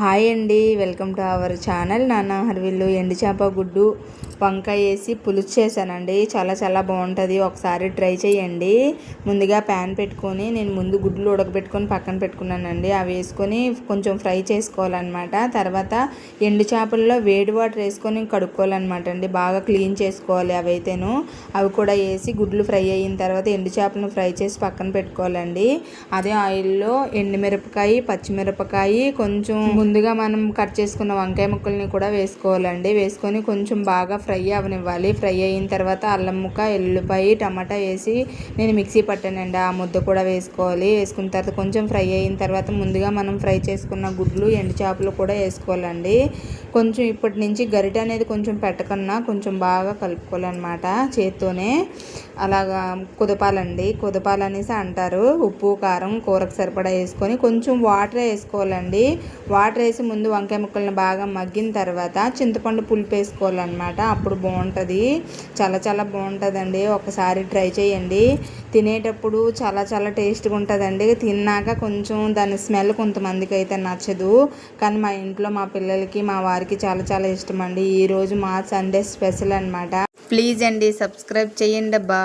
Hi అండి, welcome to our channel. నాన్న హర్విల్లు ఎండు చేప గుడ్డు వంకాయ వేసి పులుసు చేశానండి. చాలా చాలా బాగుంటుంది, ఒకసారి ట్రై చేయండి. ముందుగా ప్యాన్ పెట్టుకొని నేను ముందు గుడ్లు ఉడకబెట్టుకొని పక్కన పెట్టుకున్నానండి. అవి వేసుకొని కొంచెం ఫ్రై చేసుకోవాలన్నమాట. తర్వాత ఎండు చేపల్లో వేడి వాటర్ వేసుకొని కడుక్కోవాలన్నమాట అండి. బాగా క్లీన్ చేసుకోవాలి అవైతేను. అవి కూడా వేసి గుడ్లు ఫ్రై అయిన తర్వాత ఎండు చేపలను ఫ్రై చేసి పక్కన పెట్టుకోవాలండి. అదే ఆయిల్లో ఎండుమిరపకాయ, పచ్చిమిరపకాయ, కొంచెం ముందుగా మనం కట్ చేసుకున్న వంకాయ ముక్కల్ని కూడా వేసుకోవాలండి. వేసుకొని కొంచెం బాగా ఫ్రై అవనివ్వాలి. ఫ్రై అయిన తర్వాత అల్లం ముక్క, ఎల్లుల్లిపాయ, టమాటా వేసి నేను మిక్సీ పట్టానండి. ఆ ముద్ద కూడా వేసుకోవాలి. వేసుకున్న తర్వాత కొంచెం ఫ్రై అయిన తర్వాత ముందుగా మనం ఫ్రై చేసుకున్న గుడ్లు, ఎండు చేపలు కూడా వేసుకోవాలండి. కొంచెం ఇప్పటి నుంచి గరిట అనేది కొంచెం పెట్టకన్నా కొంచెం బాగా కలుపుకోవాలన్నమాట. చేత్తోనే అలాగా కుదపాలండి. కుదపాలనేసి అంటారు. ఉప్పు, కారం కూరకు సరిపడా వేసుకొని కొంచెం వాటర్ వేసుకోవాలండి. వాటర్ వేసి ముందు వంకాయ ముక్కల్ని బాగా మగ్గిన తర్వాత చింతపండు పులుపు వేసుకోవాలన్నమాట. అప్పుడు బాగుంటుంది, చాలా చాలా బాగుంటుందండి. ఒకసారి ట్రై చేయండి. తినేటప్పుడు చాలా చాలా టేస్ట్గా ఉంటుందండి. తిన్నాక కొంచెం దాని స్మెల్ కొంతమందికి అయితే నచ్చదు, కానీ మా ఇంట్లో మా పిల్లలకి, మా వారికి చాలా చాలా ఇష్టం అండి. ఈరోజు మా సండే స్పెషల్ అనమాట. ప్లీజ్ అండి, సబ్స్క్రైబ్ చేయండి అబ్బా.